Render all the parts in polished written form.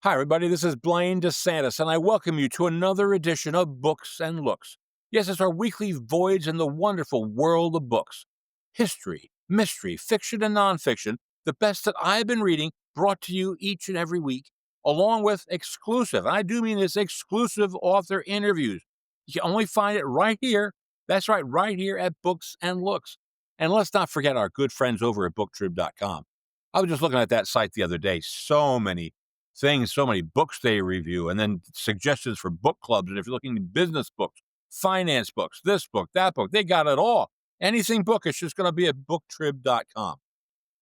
Hi, everybody. This is Blaine DeSantis, and I welcome you to another edition of Books and Looks. Yes, it's our weekly voyage in the wonderful world of books. History, mystery, fiction, and nonfiction, the best that I've been reading, brought to you each and every week, along with exclusive, and I do mean this, exclusive author interviews. You can only find it right here. That's right, right here at Books and Looks. And let's not forget our good friends over at booktrib.com. I was just looking at that site the other day. So many things, so many books they review, and then suggestions for book clubs. And if you're looking at business books, finance books, this book, that book, they got it all. Anything book, it's just going to be at booktrib.com.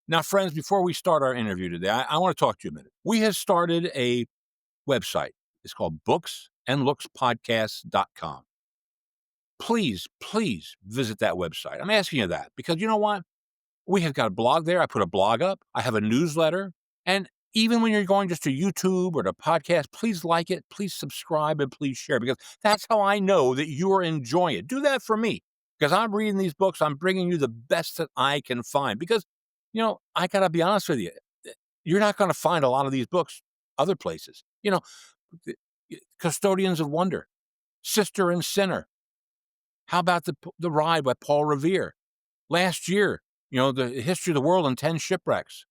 Now, friends, before we start our interview today, I want to talk to you a minute. We have started a website. It's called booksandlookspodcast.com. Please visit that website. I'm asking you that because you know what? We have got a blog there. I put a blog up. I have a newsletter. And even when you're going just to YouTube or to podcast, please like it, please subscribe, and please share, because that's how I know that you are enjoying it. Do that for me, because I'm reading these books. I'm bringing you the best that I can find, because, I got to be honest with you. You're not going to find a lot of these books other places. The Custodians of Wonder, Sister and Sinner. How about the Ride by Paul Revere? Last year, the History of the World in 10 Shipwrecks.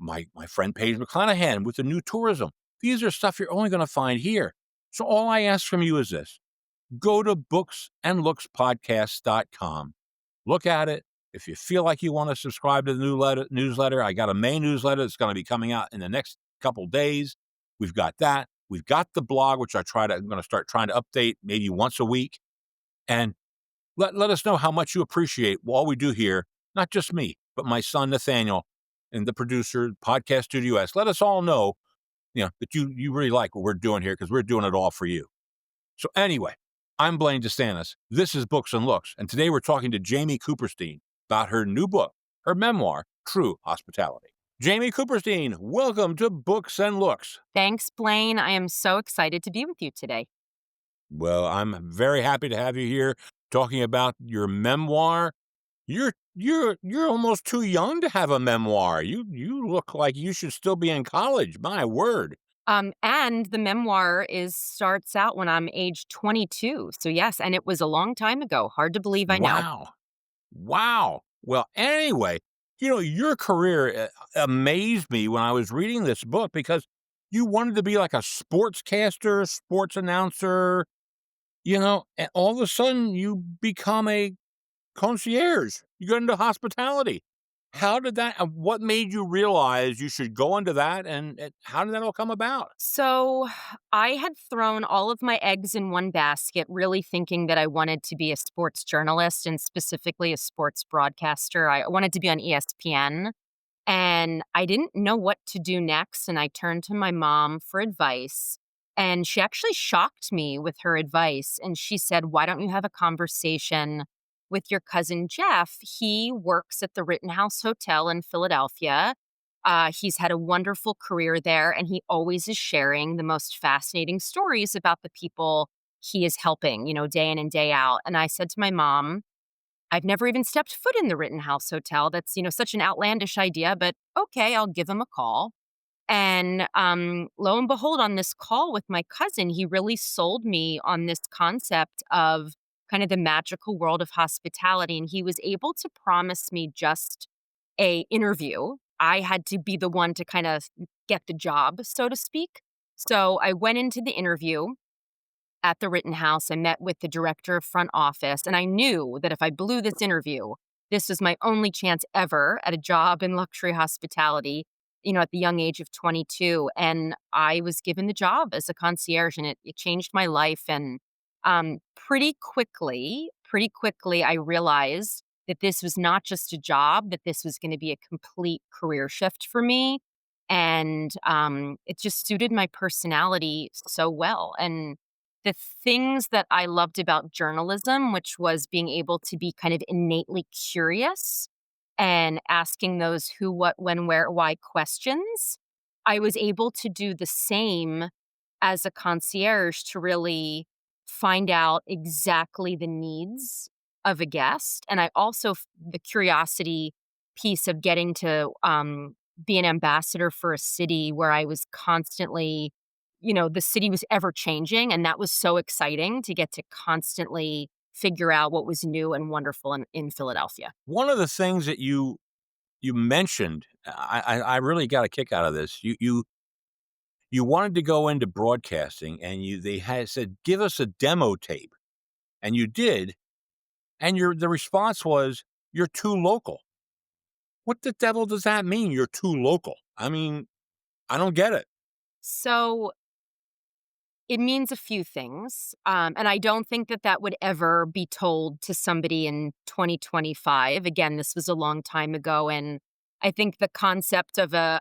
My friend Paige McClanahan with the New Tourism. These are stuff you're only going to find here. So all I ask from you is this. Go to booksandlookspodcast.com. Look at it. If you feel like you want to subscribe to the newsletter, I got a main newsletter that's going to be coming out in the next couple days. We've got that. We've got the blog, which I'm going to start trying to update maybe once a week. And let us know how much you appreciate all we do here. Not just me, but my son, Nathaniel, and the producer, Podcast Studio S. Let us all know, that you really like what we're doing here, because we're doing it all for you. So anyway, I'm Blaine DeSantis. This is Books and Looks. And today we're talking to Jamie Cooperstein about her new book, her memoir, True Hospitality. Jamie Cooperstein, welcome to Books and Looks. Thanks, Blaine. I am so excited to be with you today. Well, I'm very happy to have you here talking about your memoir. You're almost too young to have a memoir. You look like you should still be in college. My word. And the memoir starts out when I'm age 22. So yes, and it was a long time ago. Hard to believe, I know. Wow. Well, anyway, your career amazed me when I was reading this book, because you wanted to be like a sportscaster, sports announcer, and all of a sudden you become a concierge. You got into hospitality. How did that, what made you realize you should go into that, and how did that all come about? So I had thrown all of my eggs in one basket, really thinking that I wanted to be a sports journalist and specifically a sports broadcaster. I wanted to be on ESPN. And I didn't know what to do next, and I turned to my mom for advice, and she actually shocked me with her advice, and she said, "Why don't you have a conversation with your cousin Jeff? He works at the Rittenhouse Hotel in Philadelphia. He's had a wonderful career there, and he always is sharing the most fascinating stories about the people he is helping, day in and day out." And I said to my mom, I've never even stepped foot in the Rittenhouse Hotel. That's, such an outlandish idea, but okay, I'll give him a call. And lo and behold, on this call with my cousin, he really sold me on this concept of kind of the magical world of hospitality. And he was able to promise me just a interview. I had to be the one to kind of get the job, so to speak. So I went into the interview at the Rittenhouse. I met with the director of front office, and I knew that if I blew this interview, this was my only chance ever at a job in luxury hospitality, at the young age of 22. And I was given the job as a concierge, and it changed my life. And pretty quickly, I realized that this was not just a job, that this was going to be a complete career shift for me. And it just suited my personality so well. And the things that I loved about journalism, which was being able to be kind of innately curious and asking those who, what, when, where, why questions, I was able to do the same as a concierge to really find out exactly the needs of a guest. And I also, the curiosity piece of getting to be an ambassador for a city where I was constantly, the city was ever changing. And that was so exciting to get to constantly figure out what was new and wonderful in Philadelphia. One of the things that you mentioned, I really got a kick out of this. You wanted to go into broadcasting, and they had said, "Give us a demo tape," and you did, and the response was, "You're too local." What the devil does that mean? You're too local. I mean, I don't get it. So it means a few things, and I don't think that that would ever be told to somebody in 2025. Again, this was a long time ago, and I think the concept of a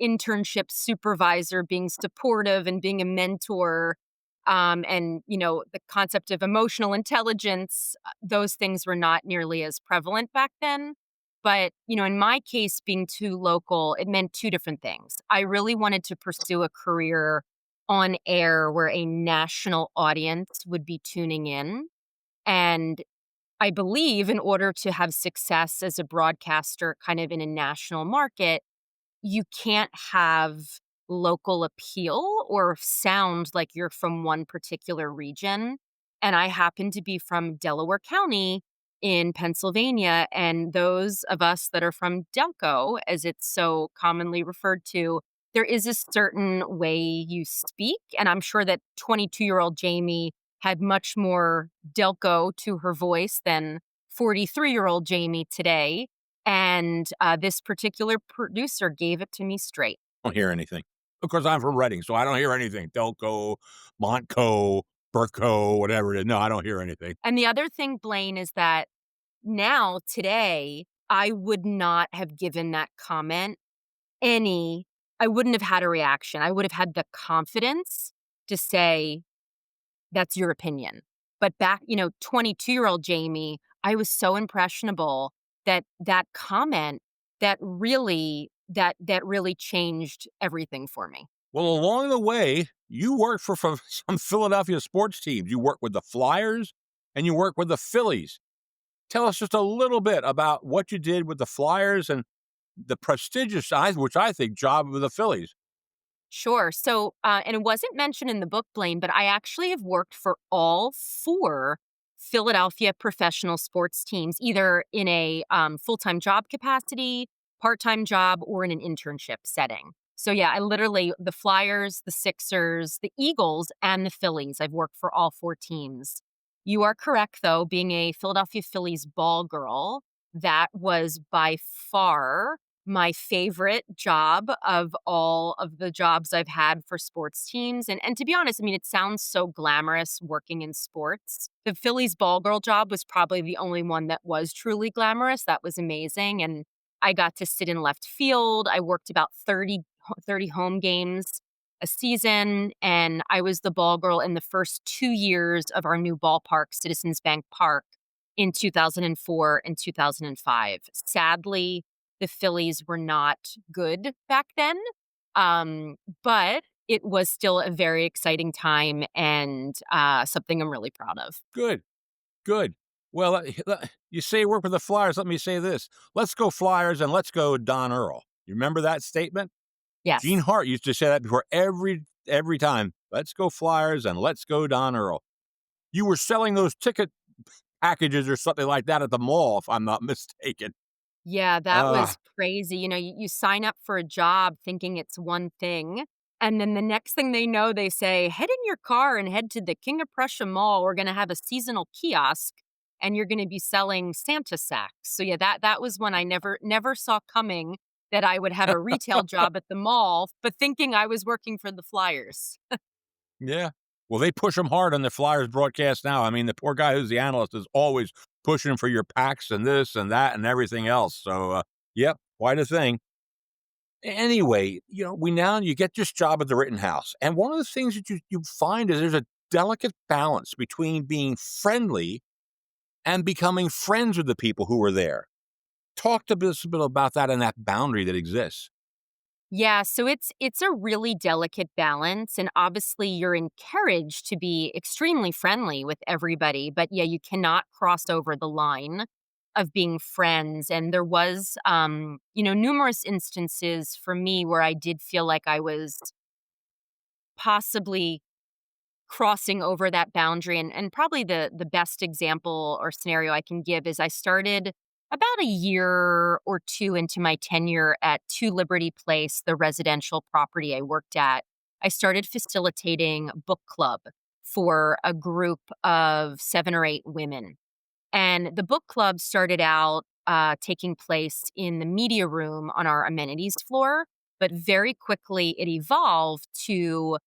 internship supervisor being supportive and being a mentor, and the concept of emotional intelligence, those things were not nearly as prevalent back then. But in my case, being too local, it meant two different things. I really wanted to pursue a career on air where a national audience would be tuning in. And I believe in order to have success as a broadcaster kind of in a national market, you can't have local appeal or sound like you're from one particular region. And I happen to be from Delaware County in Pennsylvania. And those of us that are from Delco, as it's so commonly referred to, there is a certain way you speak. And I'm sure that 22-year-old Jamie had much more Delco to her voice than 43-year-old Jamie today. And, this particular producer gave it to me straight. Don't hear anything. Of course, I'm from Reading, so I don't hear anything. Delco, Montco, Burco, whatever it is. No, I don't hear anything. And the other thing, Blaine, is that now, today, I would not have given that comment any I wouldn't have had a reaction. I would have had the confidence to say, "That's your opinion." But back 22-year-old Jamie, I was so impressionable that that comment, that really changed everything for me. Well, along the way, you worked for some Philadelphia sports teams. You worked with the Flyers and you worked with the Phillies. Tell us just a little bit about what you did with the Flyers and the prestigious, which I think, job of the Phillies. Sure. So, and it wasn't mentioned in the book, Blaine, but I actually have worked for all four Philadelphia professional sports teams, either in a full time job capacity, part time job, or in an internship setting. So, yeah, I literally, the Flyers, the Sixers, the Eagles, and the Phillies, I've worked for all four teams. You are correct, though, being a Philadelphia Phillies ball girl, that was by far my favorite job of all of the jobs I've had for sports teams. And to be honest, I mean, it sounds so glamorous working in sports. The Phillies ball girl job was probably the only one that was truly glamorous. That was amazing. And I got to sit in left field. I worked about 30 home games a season. And I was the ball girl in the first 2 years of our new ballpark, Citizens Bank Park, in 2004 and 2005. Sadly, the Phillies were not good back then, but it was still a very exciting time and, something I'm really proud of. Good, good. Well, you say work with the Flyers. Let me say this. Let's go Flyers and let's go Don Earl. You remember that statement? Gene Yes. Hart used to say that before every time. Let's go Flyers and let's go Don Earl. You were selling those ticket packages or something like that at the mall, if I'm not mistaken. Yeah, that Uh, was crazy. You sign up for a job thinking it's one thing, and then the next thing they know, they say, "Head in your car and head to the King of Prussia Mall. We're gonna have a seasonal kiosk, and you're gonna be selling Santa sacks." So, yeah, that was one I never saw coming, that I would have a retail job at the mall, but thinking I was working for the Flyers. yeah. Well, they push them hard on the Flyers broadcast now. I mean, the poor guy who's the analyst is always pushing for your packs and this and that and everything else. So, yep, quite a thing. Anyway, you get this job at the Rittenhouse, and one of the things that you find is there's a delicate balance between being friendly and becoming friends with the people who are there. Talk to us a bit about that and that boundary that exists. Yeah, so it's a really delicate balance, and obviously you're encouraged to be extremely friendly with everybody, but yeah, you cannot cross over the line. of being friends. And there was, numerous instances for me where I did feel like I was possibly crossing over that boundary. And probably the best example or scenario I can give is I started about a year or two into my tenure at 2 Liberty Place, the residential property I worked at. I started facilitating book club for a group of 7 or 8 women. And the book club started out taking place in the media room on our amenities floor, but very quickly it evolved to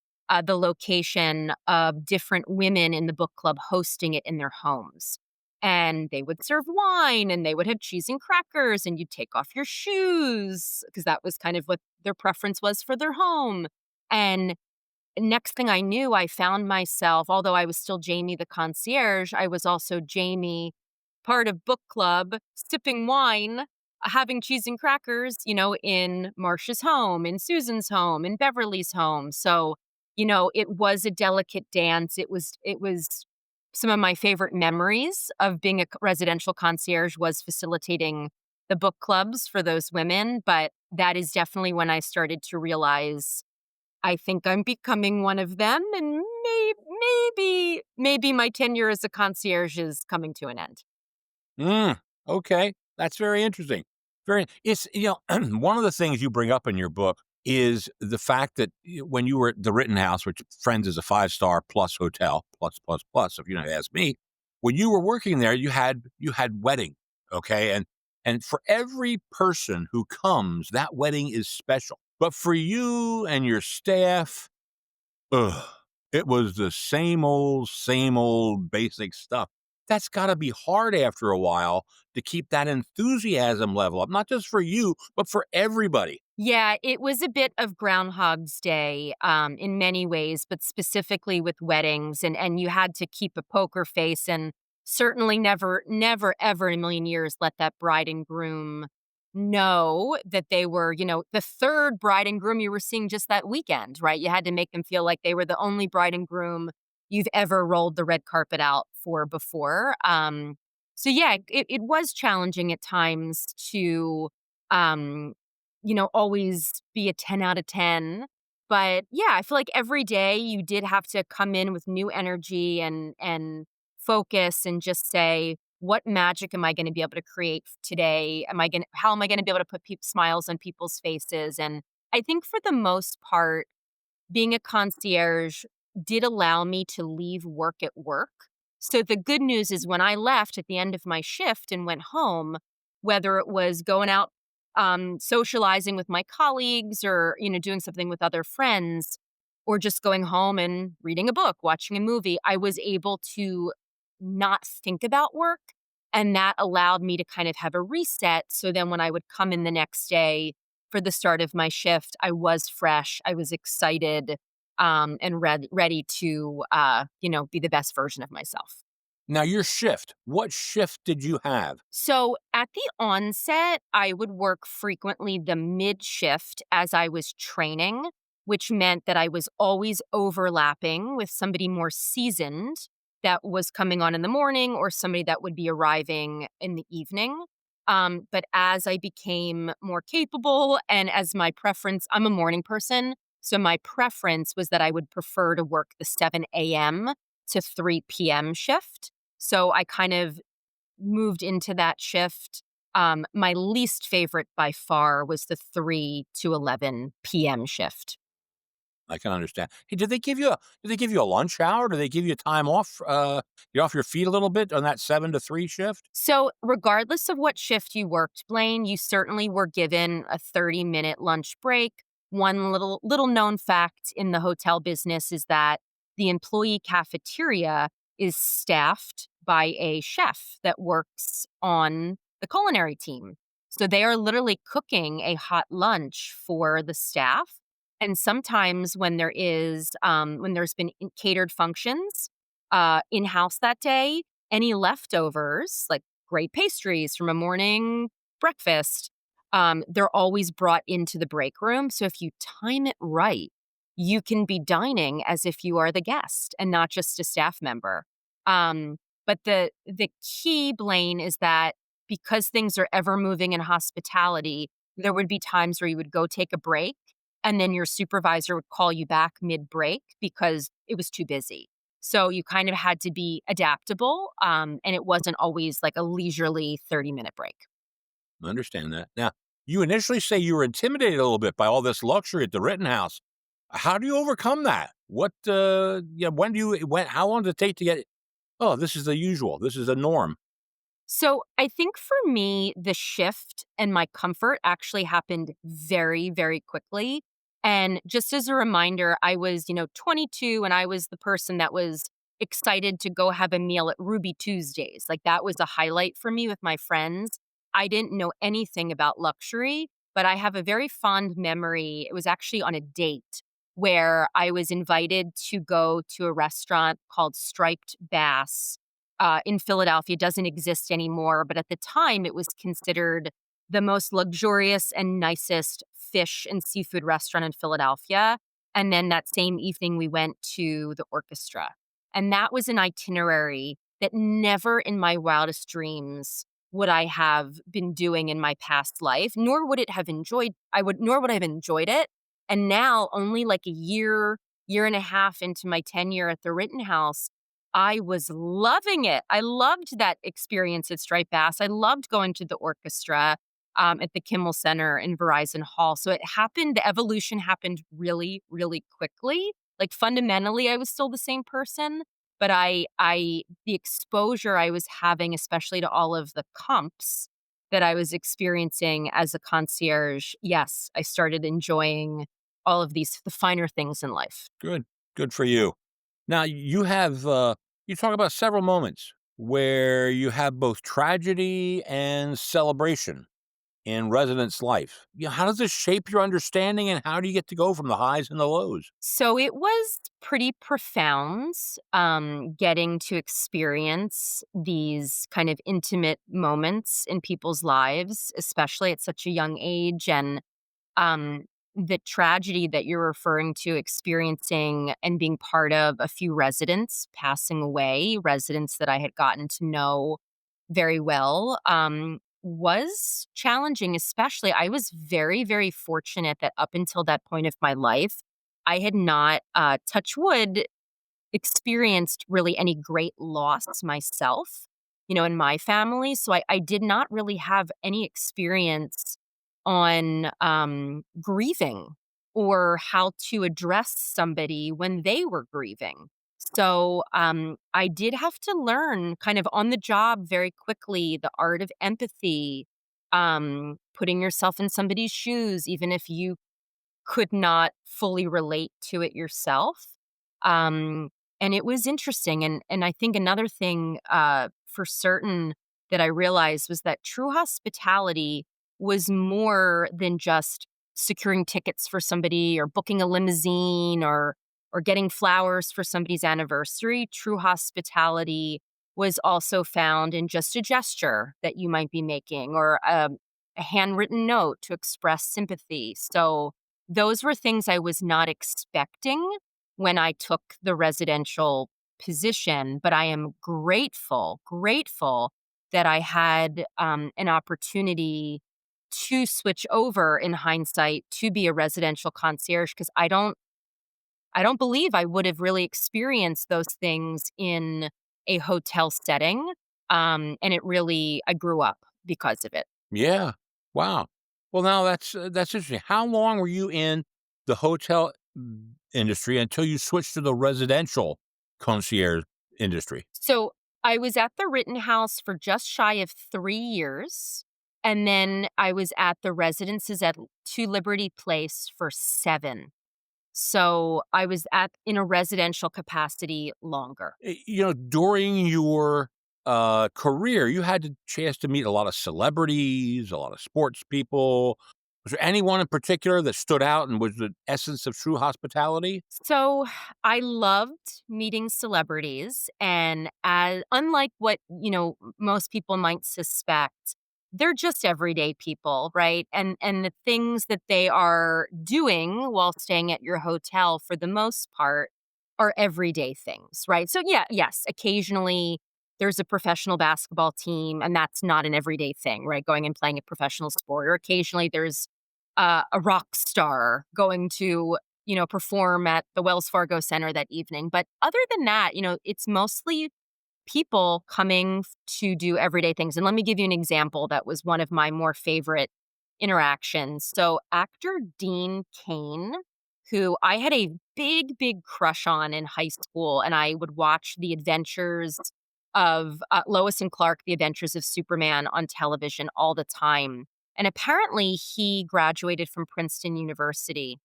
the location of different women in the book club hosting it in their homes. And they would serve wine and they would have cheese and crackers, and you'd take off your shoes because that was kind of what their preference was for their home. And next thing I knew, I found myself, although I was still Jamie the concierge, I was also Jamie, part of book club, sipping wine, having cheese and crackers, in Marcia's home, in Susan's home, in Beverly's home. So, it was a delicate dance. It was some of my favorite memories of being a residential concierge was facilitating the book clubs for those women. But that is definitely when I started to realize I think I'm becoming one of them, and maybe my tenure as a concierge is coming to an end. Mm, okay, that's very interesting. One of the things you bring up in your book is the fact that when you were at the Rittenhouse, which Friends is a 5-star plus hotel, plus, plus, plus, if you know, ask me, when you were working there, you had wedding, okay? And for every person who comes, that wedding is special. But for you and your staff, ugh, it was the same old basic stuff. That's gotta be hard after a while to keep that enthusiasm level up, not just for you, but for everybody. Yeah, it was a bit of Groundhog's Day, in many ways, but specifically with weddings, and you had to keep a poker face, and certainly never, ever in a million years let that bride and groom know that they were, the 3rd bride and groom you were seeing just that weekend, right? You had to make them feel like they were the only bride and groom you've ever rolled the red carpet out for before. So yeah, it was challenging at times to, um always be a 10 out of 10. But yeah, I feel like every day you did have to come in with new energy and focus and just say, what magic am I going to be able to create today? How am I going to be able to put smiles on people's faces? And I think for the most part, being a concierge did allow me to leave work at work. So the good news is when I left at the end of my shift and went home, whether it was going out socializing with my colleagues or, doing something with other friends or just going home and reading a book, watching a movie, I was able to not think about work. And that allowed me to kind of have a reset. So then when I would come in the next day for the start of my shift, I was fresh, I was excited, and ready to, be the best version of myself. Now your shift, what shift did you have? So at the onset, I would work frequently the mid shift as I was training, which meant that I was always overlapping with somebody more seasoned that was coming on in the morning or somebody that would be arriving in the evening. But as I became more capable and as my preference, I'm a morning person. So my preference was that I would prefer to work the 7 a.m. to 3 p.m. shift. So I kind of moved into that shift. My least favorite by far was the 3 to 11 p.m. shift. I can understand. Hey, did they give you a lunch hour? Do they give you time off, get off your feet a little bit on that 7 to 3 shift? So, regardless of what shift you worked, Blaine, you certainly were given a 30-minute lunch break. One little known fact in the hotel business is that the employee cafeteria is staffed by a chef that works on the culinary team. So they are literally cooking a hot lunch for the staff. And sometimes when there's been catered functions in house that day, any leftovers, like great pastries from a morning breakfast, they're always brought into the break room. So if you time it right, you can be dining as if you are the guest and not just a staff member. But the key, Blaine, is that because things are ever moving in hospitality, there would be times where you would go take a break and then your supervisor would call you back mid break because it was too busy. So you kind of had to be adaptable, and it wasn't always like a leisurely 30-minute break. I understand that. Now, you initially say you were intimidated a little bit by all this luxury at the Rittenhouse. How do you overcome that? When how long did it take to get, oh, this is the usual, this is the norm? So I think for me, the shift and my comfort actually happened very, very quickly. And just as a reminder, I was, 22 and I was the person that was excited to go have a meal at Ruby Tuesdays. Like that was a highlight for me with my friends. I didn't know anything about luxury, but I have a very fond memory. It was actually on a date where I was invited to go to a restaurant called Striped Bass in Philadelphia. It doesn't exist anymore, but at the time, it was considered the most luxurious and nicest fish and seafood restaurant in Philadelphia. And then that same evening, we went to the orchestra. And that was an itinerary that never in my wildest dreams would I have been doing in my past life, nor would it have enjoyed nor would I have enjoyed it. And now, only like a year and a half into my tenure at the Rittenhouse, I was loving it. I loved that experience at Striped Bass. I loved going to the orchestra, at the Kimmel Center in Verizon Hall. So the evolution happened really, really quickly. Like fundamentally, I was still the same person, but the exposure I was having, especially to all of the comps that I was experiencing as a concierge, yes, I started enjoying all of the finer things in life. Good. Good for you. Now you talk about several moments where you have both tragedy and celebration in residence life. How does this shape your understanding, and how do you get to go from the highs and the lows? So it was pretty profound, getting to experience these kind of intimate moments in people's lives, especially at such a young age. And um, the tragedy that you're referring to, experiencing and being part of a few residents passing away, residents that I had gotten to know very well, was challenging. Especially, I was very, very fortunate that up until that point of my life, I had not, touch wood, experienced really any great loss myself, in my family. So I did not really have any experience on grieving or how to address somebody when they were grieving. So I did have to learn kind of on the job very quickly the art of empathy, putting yourself in somebody's shoes, even if you could not fully relate to it yourself. Um, and it was interesting. And I think another thing for certain that I realized was that true hospitality was more than just securing tickets for somebody or booking a limousine or getting flowers for somebody's anniversary. True hospitality was also found in just a gesture that you might be making or a handwritten note to express sympathy. So those were things I was not expecting when I took the residential position, but I am grateful that I had an opportunity to switch over in hindsight to be a residential concierge because I don't believe I would have really experienced those things in a hotel setting. And I grew up because of it. Yeah. Wow. Well, now that's interesting. How long were you in the hotel industry until you switched to the residential concierge industry? So I was at the Rittenhouse for just shy of 3 years. And then I was at the residences at Two Liberty Place for 7. So I was in a residential capacity longer. During your career, you had the chance to meet a lot of celebrities, a lot of sports people. Was there anyone in particular that stood out and was the essence of true hospitality? So I loved meeting celebrities, and as unlike what, most people might suspect, they're just everyday people, right? And the things that they are doing while staying at your hotel for the most part are everyday things, right? So yeah, yes, occasionally there's a professional basketball team, and that's not an everyday thing, right? Going and playing a professional sport, or occasionally there's a rock star going to, perform at the Wells Fargo Center that evening. But other than that, it's mostly people coming to do everyday things. And let me give you an example that was one of my more favorite interactions. So, actor Dean Cain, who I had a big, big crush on in high school, and I would watch the adventures of Lois and Clark, the adventures of Superman on television all the time. And apparently, he graduated from Princeton University,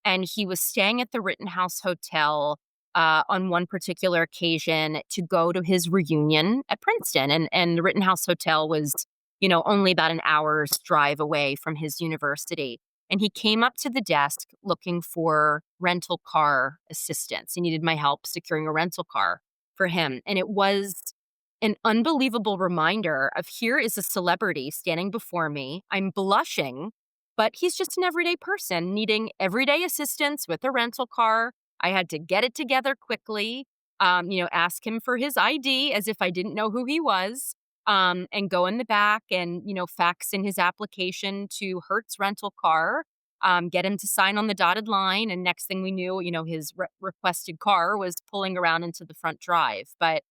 and he was staying at the Rittenhouse Hotel on one particular occasion to go to his reunion at Princeton. And the Rittenhouse Hotel was, only about an hour's drive away from his university. And he came up to the desk looking for rental car assistance. He needed my help securing a rental car for him. And it was an unbelievable reminder of, here is a celebrity standing before me. I'm blushing, but he's just an everyday person needing everyday assistance with a rental car. I had to get it together quickly, ask him for his ID as if I didn't know who he was, and go in the back and, fax in his application to Hertz Rental Car, get him to sign on the dotted line. And next thing we knew, his requested car was pulling around into the front drive. But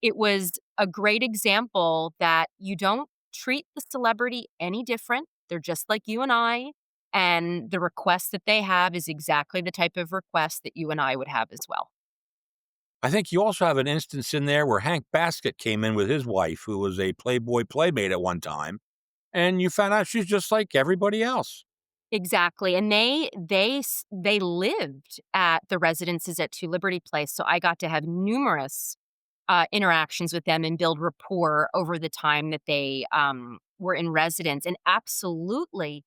it was a great example that you don't treat the celebrity any different. They're just like you and I. And the request that they have is exactly the type of request that you and I would have as well. I think you also have an instance in there where Hank Baskett came in with his wife, who was a Playboy playmate at one time, and you found out she's just like everybody else. Exactly. And they lived at the residences at Two Liberty Place. So I got to have numerous interactions with them and build rapport over the time that they were in residence. And absolutely,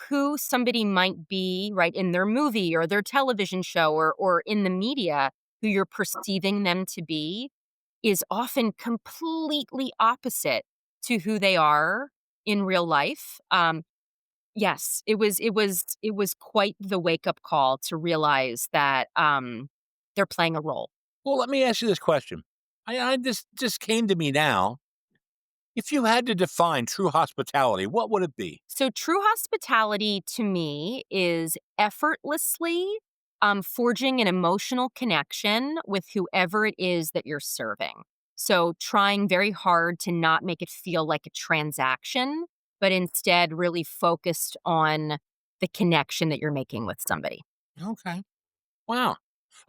who somebody might be, right, in their movie or their television show or in the media, who you're perceiving them to be, is often completely opposite to who they are in real life. Yes, it was quite the wake up call to realize that they're playing a role. Well, let me ask you this question. This just came to me now. If you had to define true hospitality, what would it be? So, true hospitality to me is effortlessly forging an emotional connection with whoever it is that you're serving. So, trying very hard to not make it feel like a transaction, but instead really focused on the connection that you're making with somebody. Okay. Wow.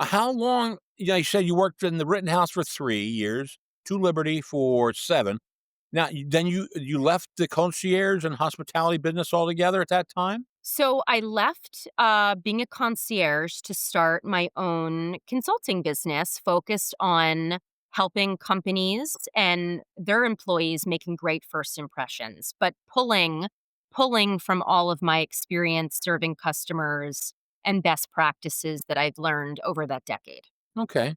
How long? You said you worked in the Rittenhouse for 3 years, to Liberty for 7. Now, then you left the concierge and hospitality business altogether at that time? So I left being a concierge to start my own consulting business focused on helping companies and their employees making great first impressions, but pulling from all of my experience serving customers and best practices that I've learned over that decade. Okay.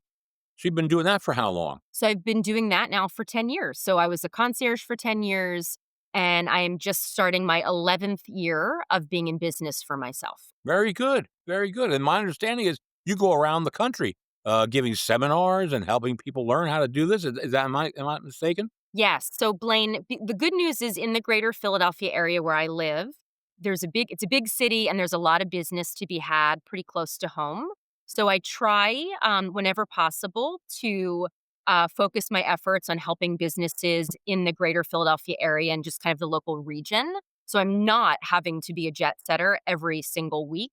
So you've been doing that for how long? So I've been doing that now for 10 years. So I was a concierge for 10 years, and I am just starting my 11th year of being in business for myself. Very good. Very good. And my understanding is you go around the country giving seminars and helping people learn how to do this. Is that am I mistaken? Yes. So Blaine, the good news is in the greater Philadelphia area where I live, it's a big city and there's a lot of business to be had pretty close to home. So I try whenever possible to focus my efforts on helping businesses in the greater Philadelphia area and just kind of the local region. So I'm not having to be a jet setter every single week.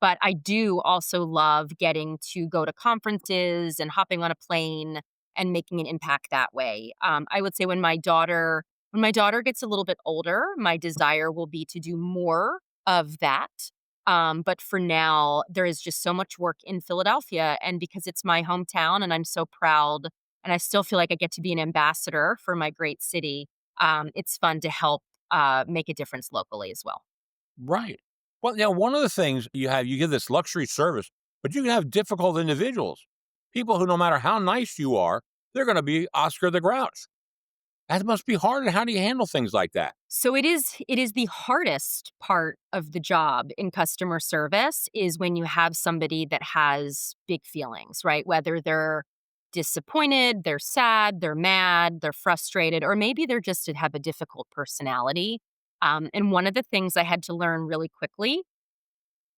But I do also love getting to go to conferences and hopping on a plane and making an impact that way. I would say when my daughter gets a little bit older, my desire will be to do more of that. But for now, there is just so much work in Philadelphia, and because it's my hometown, and I'm so proud, and I still feel like I get to be an ambassador for my great city. It's fun to help make a difference locally as well. Right. Well, one of the things you give this luxury service, but you can have difficult individuals, people who, no matter how nice you are, they're going to be Oscar the Grouch. That must be hard. And how do you handle things like that? So it is the hardest part of the job in customer service is when you have somebody that has big feelings, right? Whether they're disappointed, they're sad, they're mad, they're frustrated, or maybe they're just have a difficult personality. And one of the things I had to learn really quickly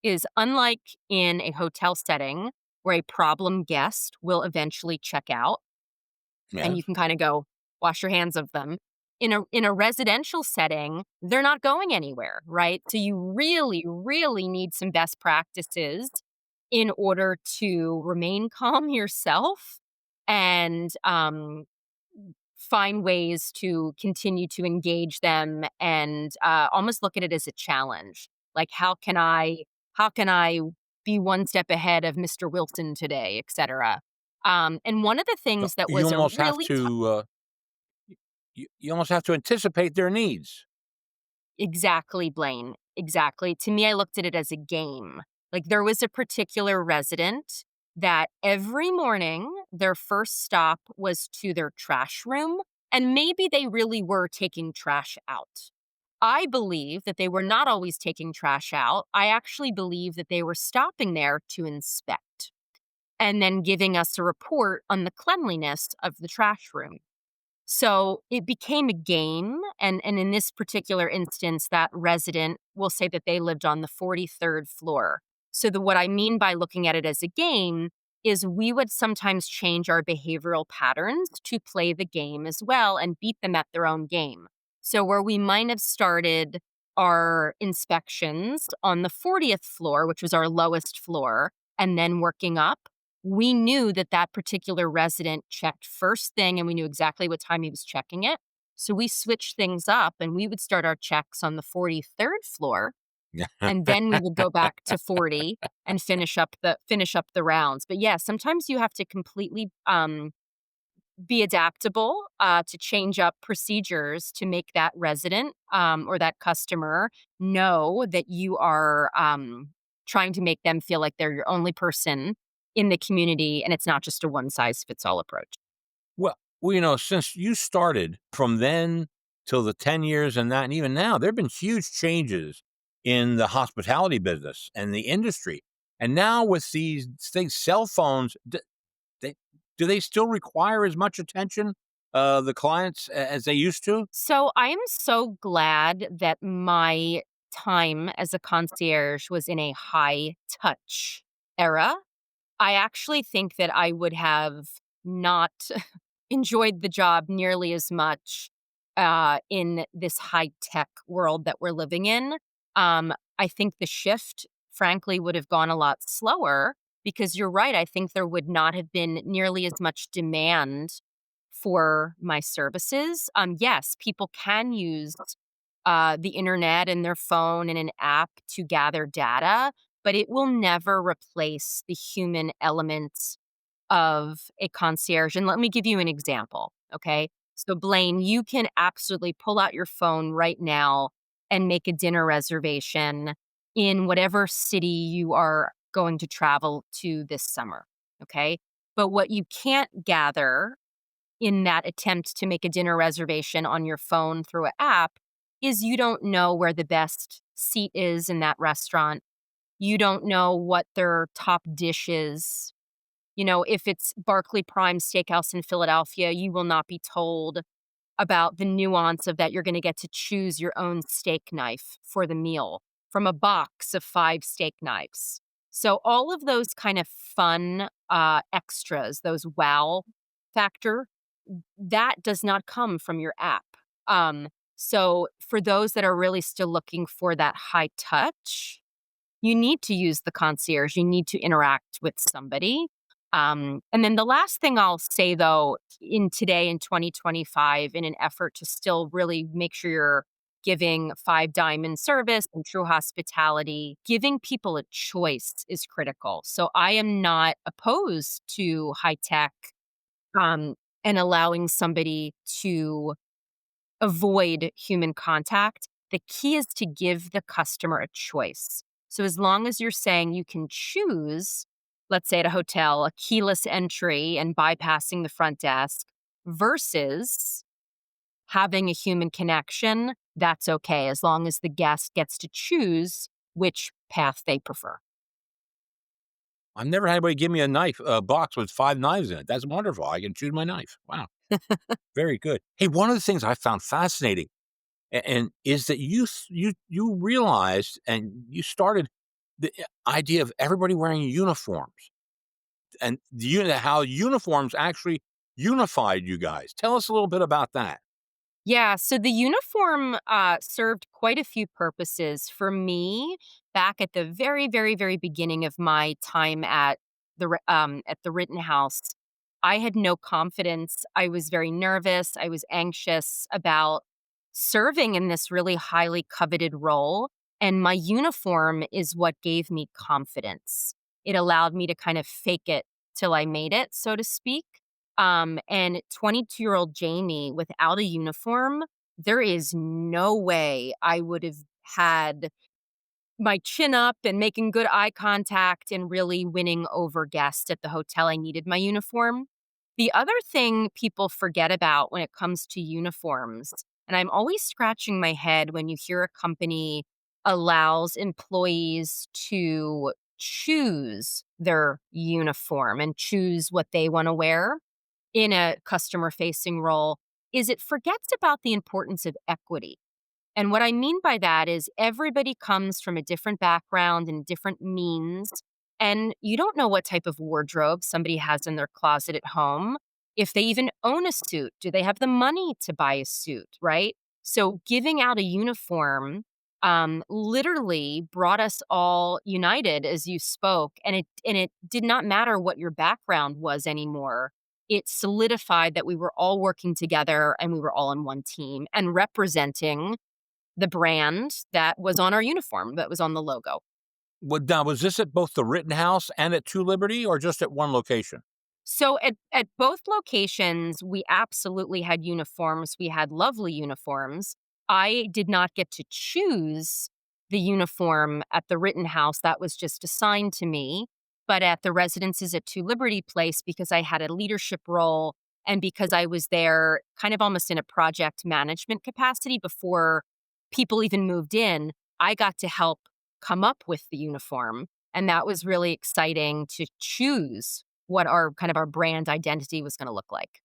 is unlike in a hotel setting where a problem guest will eventually check out and you Yes. can kind of go wash your hands of them. In a residential setting, they're not going anywhere, right? So you really, really need some best practices in order to remain calm yourself and find ways to continue to engage them and almost look at it as a challenge. Like how can I be one step ahead of Mr. Wilson today, etc. And one of the So things that you was a almost have really to, you almost have to anticipate their needs. exactly, Blaine. Exactly. To me, I looked at it as a game. Like there was a particular resident that every morning their first stop was to their trash room, and maybe they really were taking trash out. I believe that they were not always taking trash out. I actually believe that they were stopping there to inspect and then giving us a report on the cleanliness of the trash room. So it became a game. And in this particular instance, that resident will say that they lived on the 43rd floor. So what I mean by looking at it as a game is we would sometimes change our behavioral patterns to play the game as well and beat them at their own game. So where we might have started our inspections on the 40th floor, which was our lowest floor, and then working up, we knew that that particular resident checked first thing and we knew exactly what time he was checking it. So we switched things up and we would start our checks on the 43rd floor and then we would go back to 40 and finish up the rounds. But yeah, sometimes you have to completely be adaptable to change up procedures to make that resident or that customer know that you are trying to make them feel like they're your only person in the community and it's not just a one size fits all approach. Since you started from then till the 10 years and that, and even now, there have been huge changes in the hospitality business and the industry. And now with these things, cell phones, they, do they still require as much attention, the clients, as they used to? So I am so glad that my time as a concierge was in a high touch era. I actually think that I would have not enjoyed the job nearly as much in this high tech world that we're living in. I think the shift, frankly, would have gone a lot slower because you're right. I think there would not have been nearly as much demand for my services. Yes, people can use the internet and their phone and an app to gather data, but it will never replace the human element of a concierge. And let me give you an example, okay? So, Blaine, you can absolutely pull out your phone right now and make a dinner reservation in whatever city you are going to travel to this summer, okay? But what you can't gather in that attempt to make a dinner reservation on your phone through an app is you don't know where the best seat is in that restaurant. You don't know what their top dish is. If it's Barclay Prime Steakhouse in Philadelphia, you will not be told about the nuance of that. You're going to get to choose your own steak knife for the meal from a box of 5 steak knives. So all of those kind of fun extras, those wow factor, that does not come from your app. So for those that are really still looking for that high touch, you need to use the concierge. You need to interact with somebody. And then the last thing I'll say, though, in today in 2025, in an effort to still really make sure you're giving five diamond service and true hospitality, giving people a choice is critical. So I am not opposed to high tech um, and allowing somebody to avoid human contact. The key is to give the customer a choice. So as long as you're saying you can choose, let's say at a hotel, a keyless entry and bypassing the front desk versus having a human connection, that's okay as long as the guest gets to choose which path they prefer. I've never had anybody give me a box with 5 knives in it. That's wonderful. I can choose my knife. Wow, very good. Hey, one of the things I found fascinating and is that you realized and you started the idea of everybody wearing uniforms and how uniforms actually unified you guys. Tell us a little bit about that. Yeah, so the uniform served quite a few purposes for me back at the very, very, very beginning of my time at the Rittenhouse. I had no confidence. I was very nervous. I was anxious about serving in this really highly coveted role, and my uniform is what gave me confidence. It allowed me to kind of fake it till I made it, so to speak. And 22-year-old Jamie without a uniform, there is no way I would have had my chin up and making good eye contact and really winning over guests at the hotel. I needed my uniform. The other thing people forget about when it comes to uniforms, and I'm always scratching my head when you hear a company allows employees to choose their uniform and choose what they want to wear in a customer facing role, is it forgets about the importance of equity. And what I mean by that is everybody comes from a different background and different means. And you don't know what type of wardrobe somebody has in their closet at home. If they even own a suit, do they have the money to buy a suit, right? So giving out a uniform literally brought us all united as you spoke. And it did not matter what your background was anymore. It solidified that we were all working together and we were all on one team and representing the brand that was on our uniform, that was on the logo. Now, was this at both the Rittenhouse and at Two Liberty, or just at one location? So at both locations, we absolutely had uniforms. We had lovely uniforms. I did not get to choose the uniform at the Rittenhouse. That was just assigned to me. But at the residences at Two Liberty Place, because I had a leadership role and because I was there kind of almost in a project management capacity before people even moved in, I got to help come up with the uniform. And that was really exciting to choose what our kind of our brand identity was gonna look like.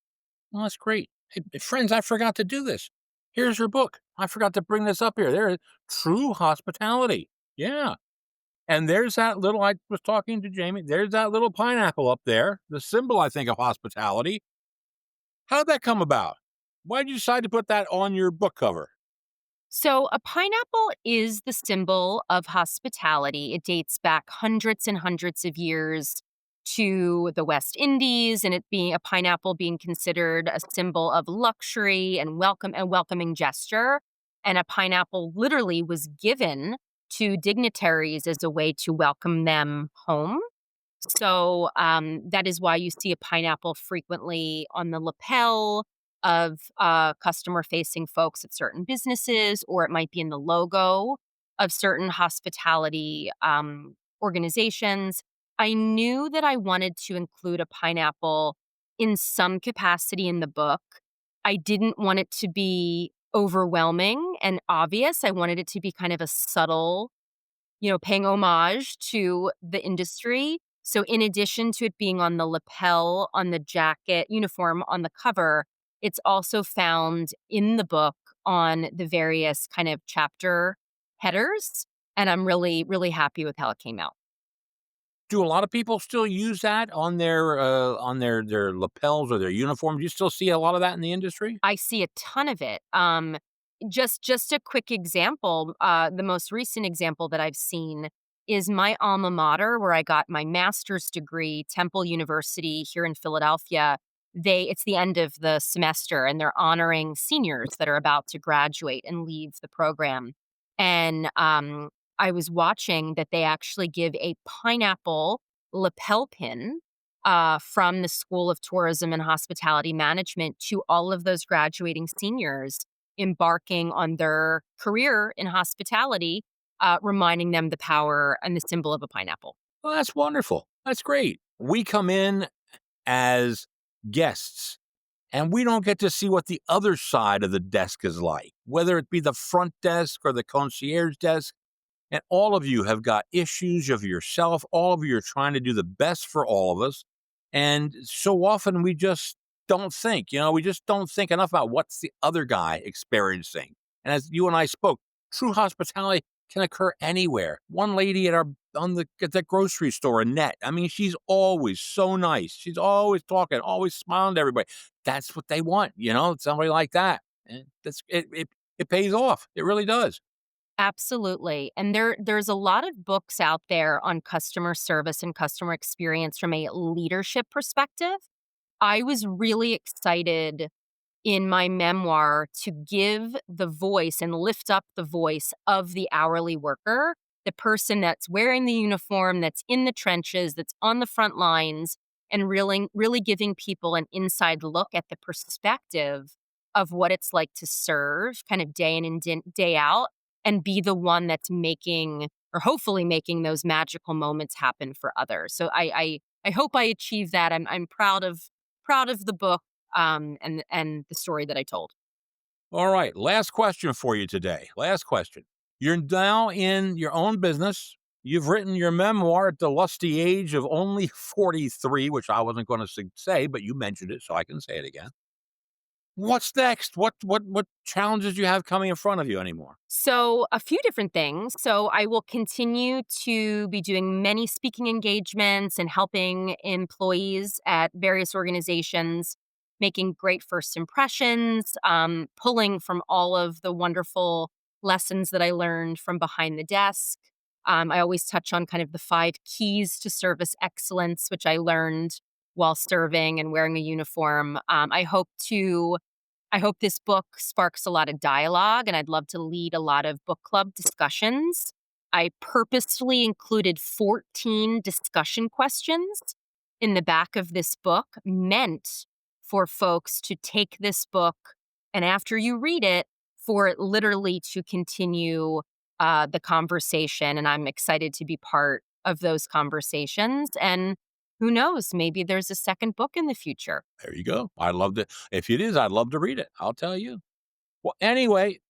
Well, that's great. Hey, friends, I forgot to do this. Here's your book. I forgot to bring this up here. There is true hospitality. Yeah. And there's that little, I was talking to Jamie, there's that little pineapple up there, the symbol, I think, of hospitality. How did that come about? Why did you decide to put that on your book cover? So, a pineapple is the symbol of hospitality. It dates back hundreds and hundreds of years to the West Indies, and it being a pineapple being considered a symbol of luxury and welcome and welcoming gesture. And a pineapple literally was given to dignitaries as a way to welcome them home. So that is why you see a pineapple frequently on the lapel of customer facing folks at certain businesses, or it might be in the logo of certain hospitality organizations. I knew that I wanted to include a pineapple in some capacity in the book. I didn't want it to be overwhelming and obvious. I wanted it to be kind of a subtle, paying homage to the industry. So in addition to it being on the lapel, on the jacket, uniform, on the cover, it's also found in the book on the various kind of chapter headers. And I'm really, really happy with how it came out. Do a lot of people still use that on their lapels or their uniforms? You still see a lot of that in the industry? I see a ton of it. Just a quick example, the most recent example that I've seen is my alma mater, where I got my master's degree, Temple University here in Philadelphia. It's the end of the semester, and they're honoring seniors that are about to graduate and leave the program. And I was watching that they actually give a pineapple lapel pin from the School of Tourism and Hospitality Management to all of those graduating seniors embarking on their career in hospitality, reminding them the power and the symbol of a pineapple. Well, that's wonderful. That's great. We come in as guests and we don't get to see what the other side of the desk is like, whether it be the front desk or the concierge desk. And all of you have got issues of yourself. All of you are trying to do the best for all of us. And so often we just don't think, we just don't think enough about what's the other guy experiencing. And as you and I spoke, true hospitality can occur anywhere. One lady at the grocery store, Annette. I mean, she's always so nice. She's always talking, always smiling to everybody. That's what they want, somebody like that. And it pays off. It really does. Absolutely. And there's a lot of books out there on customer service and customer experience from a leadership perspective. I was really excited in my memoir to give the voice and lift up the voice of the hourly worker, the person that's wearing the uniform, that's in the trenches, that's on the front lines, and really giving people an inside look at the perspective of what it's like to serve kind of day in and day out and be the one that's making or hopefully making those magical moments happen for others. So I hope I achieve that. I'm proud of the book and the story that I told. All right. Last question for you today. Last question. You're now in your own business. You've written your memoir at the lusty age of only 43, which I wasn't going to say, but you mentioned it, so I can say it again. What's next? What challenges do you have coming in front of you anymore? So, a few different things. So, I will continue to be doing many speaking engagements and helping employees at various organizations, making great first impressions, pulling from all of the wonderful lessons that I learned from behind the desk. I always touch on kind of the 5 keys to service excellence, which I learned while serving and wearing a uniform. I hope this book sparks a lot of dialogue, and I'd love to lead a lot of book club discussions. I purposefully included 14 discussion questions in the back of this book, meant for folks to take this book and after you read it, for it literally to continue the conversation. And I'm excited to be part of those conversations. And who knows, maybe there's a second book in the future. There you go. I'd love to. If it is, I'd love to read it. I'll tell you. Well, anyway,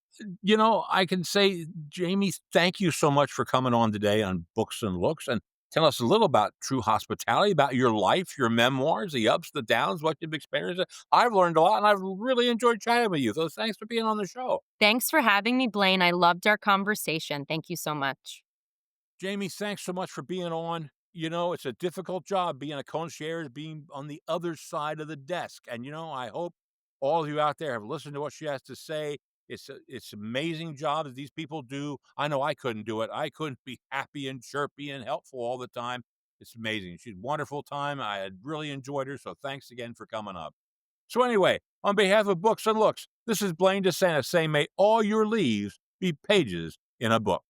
I can say, Jamie, thank you so much for coming on today on Books and Looks and tell us a little about true hospitality, about your life, your memoirs, the ups, the downs, what you've experienced. I've learned a lot and I've really enjoyed chatting with you. So thanks for being on the show. Thanks for having me, Blaine. I loved our conversation. Thank you so much. Jamie, thanks so much for being on. It's a difficult job being a concierge, being on the other side of the desk. And, I hope all of you out there have listened to what she has to say. It's amazing job that these people do. I know I couldn't do it. I couldn't be happy and chirpy and helpful all the time. It's amazing. She's a wonderful time. I had really enjoyed her. So thanks again for coming up. So anyway, on behalf of Books and Looks, this is Blaine DeSantis saying, may all your leaves be pages in a book.